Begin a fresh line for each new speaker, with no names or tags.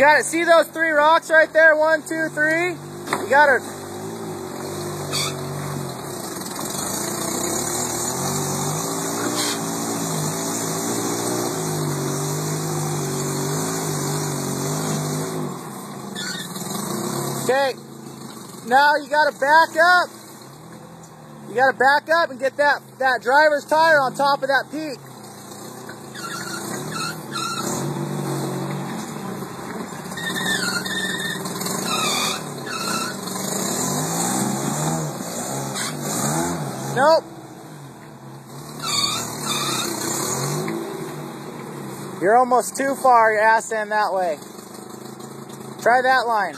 got it. See those 3 rocks right there? 1, 2, 3. You got to. Okay. Now you got to back up. You got to back up and get that driver's tire on top of that peak. Nope. You're almost too far, your ass end that way. Try that line.